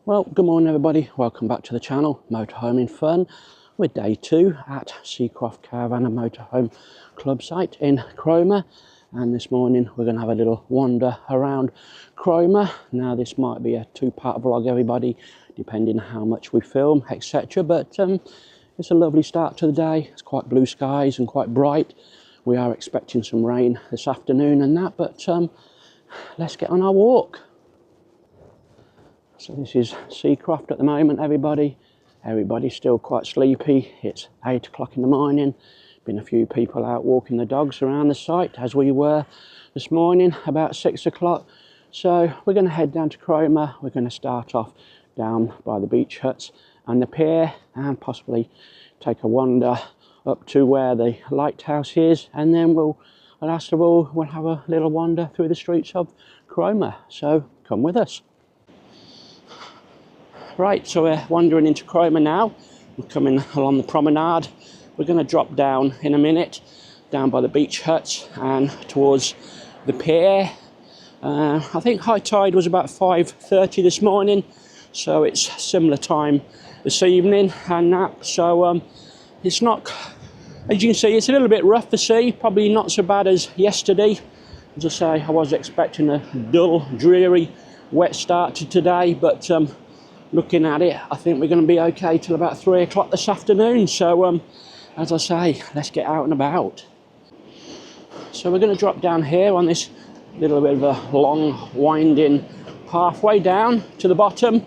Well, good morning everybody, welcome back to the channel, Motorhoming Fun. We're day 2 at Seacroft Caravan and Motorhome Club site in Cromer, and this morning we're going to have a little wander around Cromer. Now this might be a 2-part vlog everybody, depending on how much we film, etc. But it's a lovely start to the day. It's quite blue skies and quite bright. We are expecting some rain this afternoon and that, but let's get on our walk. So this is Seacroft at the moment, everybody. Everybody's still quite sleepy. It's 8 o'clock in the morning. Been a few people out walking the dogs around the site, as we were this morning, about 6 o'clock. So we're going to head down to Cromer. We're going to start off down by the beach huts and the pier, and possibly take a wander up to where the lighthouse is, and then last of all, we'll have a little wander through the streets of Cromer. So come with us. Right, so we're wandering into Cromer now. We're coming along the promenade. We're going to drop down in a minute, down by the beach huts and towards the pier. I think high tide was about 5:30 this morning, so it's similar time this evening and that. So it's not, as you can see, it's a little bit rough the sea, probably not so bad as yesterday. As I say, I was expecting a dull, dreary, wet start to today, but looking at it, I think we're going to be okay till about 3 o'clock this afternoon. So as I say, let's get out and about. So we're going to drop down here on this little bit of a long winding pathway down to the bottom.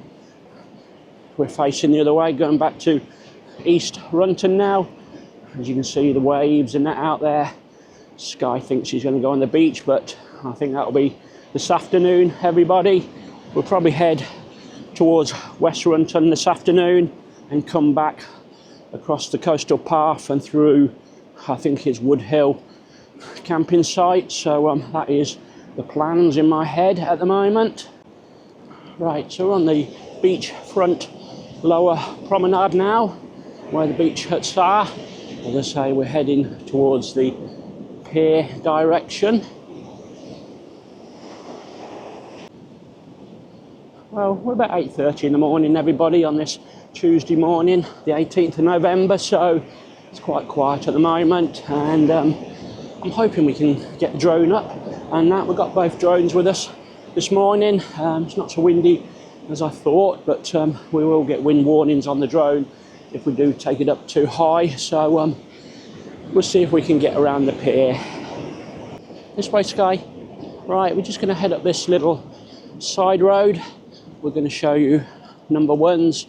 We're facing the other way, going back to East Runton now. As you can see, the waves and that out there. Sky thinks she's going to go on the beach, but I think that'll be this afternoon, everybody. We'll probably head towards West Runton this afternoon and come back across the coastal path and through, I think it's Wood Hill camping site. So that is the plans in my head at the moment. Right, so we're on the beachfront lower promenade now, where the beach huts are. As I say, we're heading towards the pier direction. Well, we're about 8:30 in the morning, everybody, on this Tuesday morning, the 18th of November, so it's quite quiet at the moment, and I'm hoping we can get the drone up, and that we've got both drones with us this morning. It's not so windy as I thought, but we will get wind warnings on the drone if we do take it up too high, so we'll see if we can get around the pier. This way, Sky. Right, we're just going to head up this little side road. We're going to show you Number One's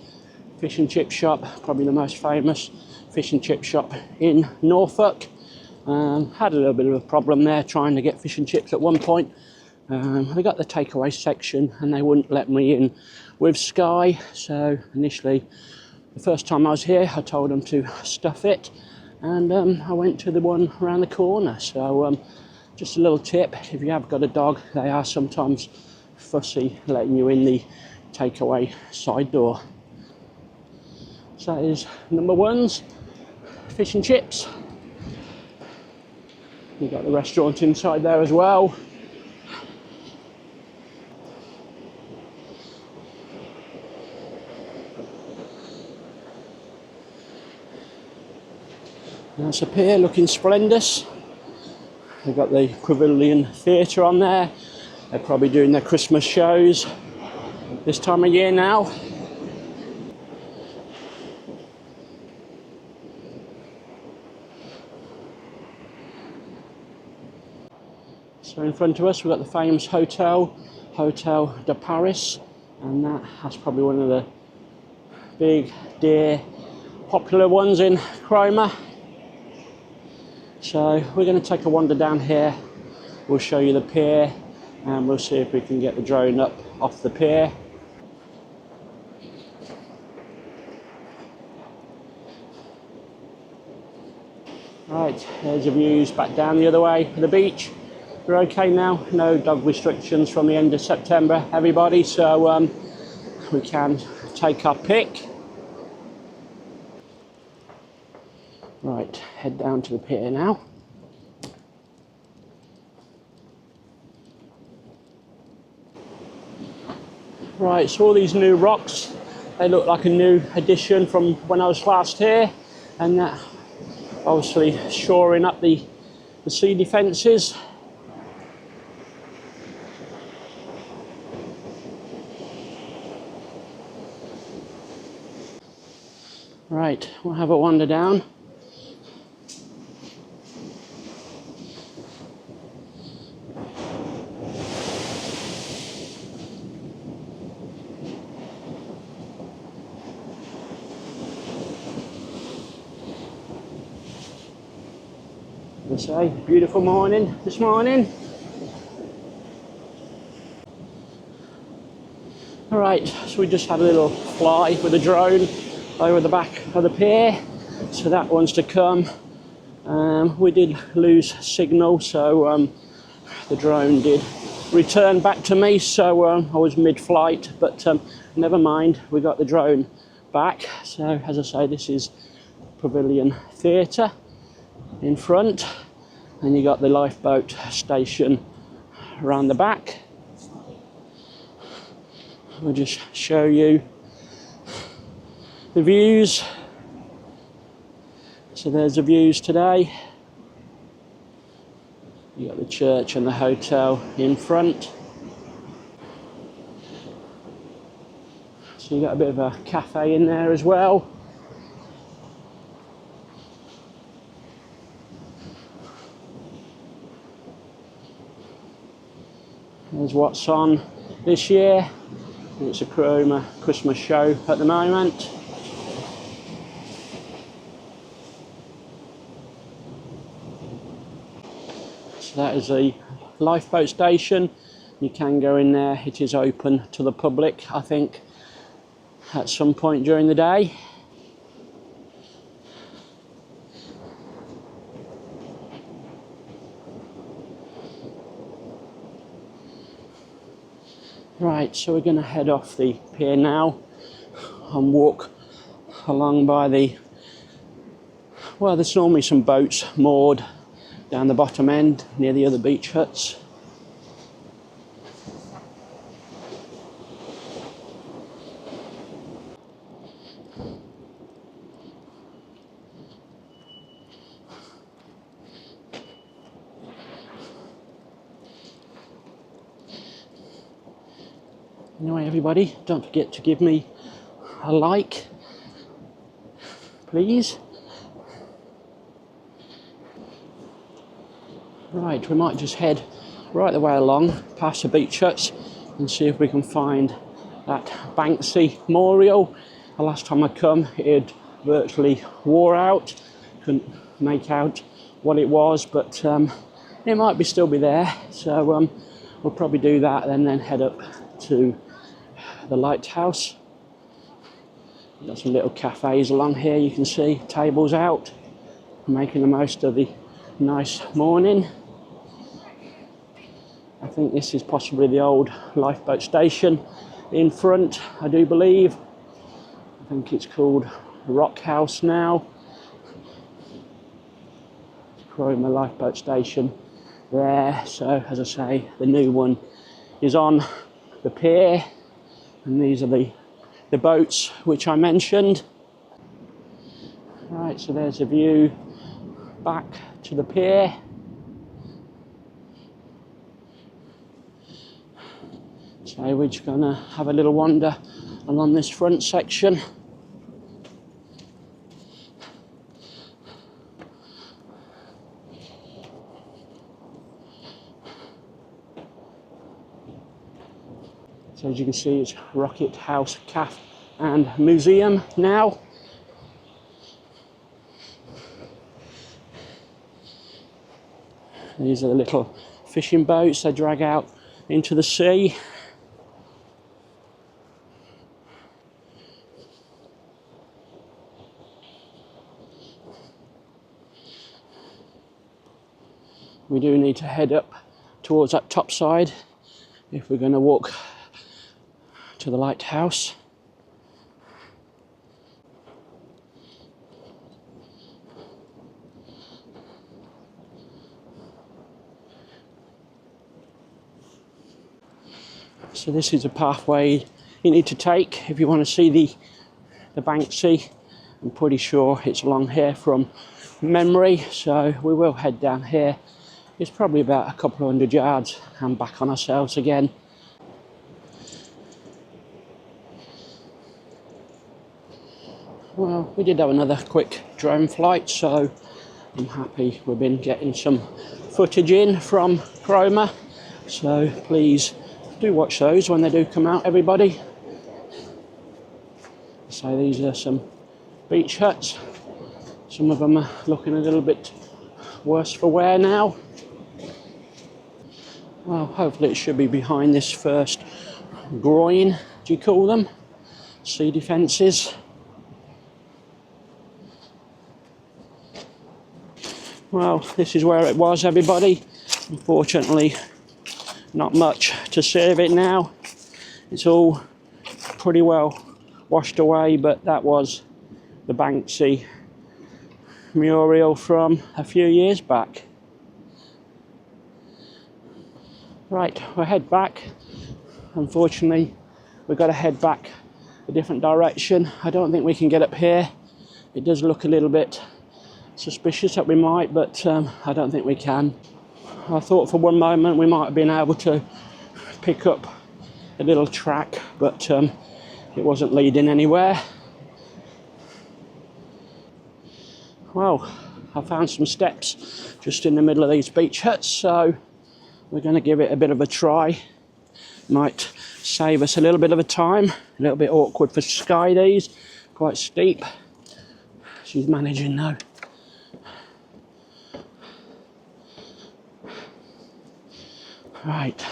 fish and chip shop, probably the most famous fish and chip shop in Norfolk. Had a little bit of a problem there trying to get fish and chips at one point. I got the takeaway section and they wouldn't let me in with Sky. So initially, the first time I was here, I told them to stuff it, and I went to the one around the corner. So just a little tip, if you have got a dog, they are sometimes fussy letting you in the takeaway side door. So that is Number One's fish and chips. You've got the restaurant inside there as well. That's a pier looking splendid. They've got the Pavilion Theatre on there. They're probably doing their Christmas shows this time of year now. So in front of us we've got the famous hotel, Hotel de Paris, and that's probably one of the big, dear, popular ones in Cromer. So we're going to take a wander down here. We'll show you the pier and we'll see if we can get the drone up off the pier. Right, there's the views back down the other way of the beach. We're okay now, no dog restrictions from the end of September, everybody, so we can take our pick. Right, head down to the pier now. Right, so all these new rocks, they look like a new addition from when I was last here, and that obviously shoring up the sea defences. Right, we'll have a wander down. As I say, beautiful morning this morning. Alright, so we just had a little fly with a drone over the back of the pier, so that one's to come. We did lose signal, so the drone did return back to me, so I was mid-flight, but never mind, we got the drone back. So as I say, this is Pavilion Theatre in front, and you got the lifeboat station around the back. I'll just show you the views. So there's the views today. You got the church and the hotel in front. So you got a bit of a cafe in there as well. There's what's on this year. It's a Cromer Christmas show at the moment. So that is the lifeboat station. You can go in there. It is open to the public, I think, at some point during the day. Right, so we're going to head off the pier now and walk along by the, well, there's normally some boats moored down the bottom end near the other beach huts. Anyway, everybody, don't forget to give me a like, please. Right, we might just head right the way along past the beach huts and see if we can find that Banksy memorial. The last time I come, it virtually wore out. Couldn't make out what it was, but it might still be there. So we'll probably do that and then head up to the lighthouse. Got some little cafes along here, you can see tables out, making the most of the nice morning. I think this is possibly the old lifeboat station in front, I do believe. I think it's called Rock House now. Cromer lifeboat station there. So as I say, the new one is on the pier, and these are the boats which I mentioned. Right, so there's a view back to the pier. So we're just going to have a little wander along this front section. So as you can see, it's Rocket House Cafe and Museum now. These are the little fishing boats they drag out into the sea. We do need to head up towards that top side if we're going to walk to the lighthouse. So this is a pathway you need to take if you want to see the Banksy. I'm pretty sure it's along here from memory, so we will head down here. It's probably about a couple of 100 yards and back on ourselves again. Well, we did have another quick drone flight, so I'm happy we've been getting some footage in from Cromer. So please do watch those when they do come out, everybody. So these are some beach huts. Some of them are looking a little bit worse for wear now. Well, hopefully it should be behind this first groin, do you call them? Sea defences. Well, this is where it was, everybody. Unfortunately, not much to see of it now. It's all pretty well washed away, but that was the Banksy mural from a few years back. Right, we'll head back. Unfortunately, we've got to head back a different direction. I don't think we can get up here. It does look a little bit suspicious that we might, but I don't think we can. I thought for one moment we might have been able to pick up a little track, but it wasn't leading anywhere. Well, I found some steps just in the middle of these beach huts, so we're going to give it a bit of a try. Might save us a little bit of a time. A little bit awkward for Sky, these, quite steep. She's managing though. Right,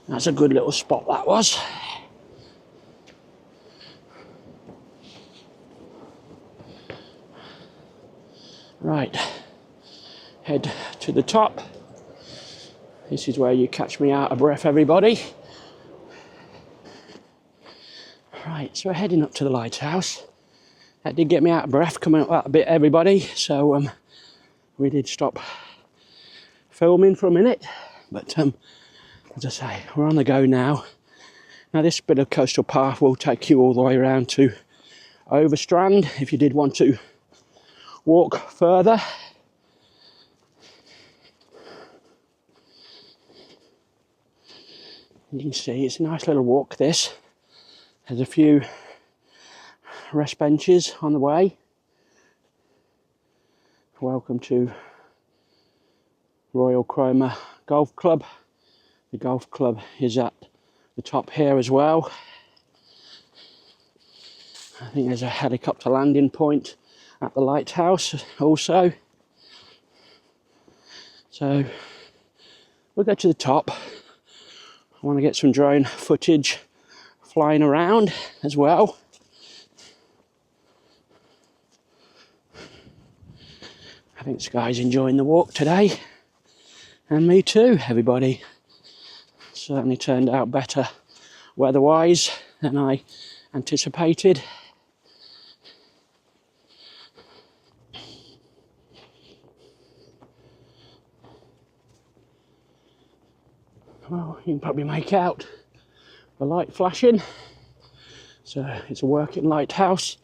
that's a good little spot that was. Right, head to the top. This is where you catch me out of breath, everybody. Right, so we're heading up to the lighthouse. That did get me out of breath coming up that a bit, everybody. So we did stop filming for a minute. But as I say, we're on the go now. Now this bit of coastal path will take you all the way around to Overstrand if you did want to walk further. You can see it's a nice little walk, this. There's a few rest benches on the way. Welcome to Royal Cromer Golf Club. The golf club is at the top here as well. I think there's a helicopter landing point at the lighthouse also. So we'll go to the top. I want to get some drone footage flying around as well. I think Sky's enjoying the walk today. And me too, everybody. Certainly turned out better weather-wise than I anticipated. Well, you can probably make out the light flashing. So it's a working lighthouse.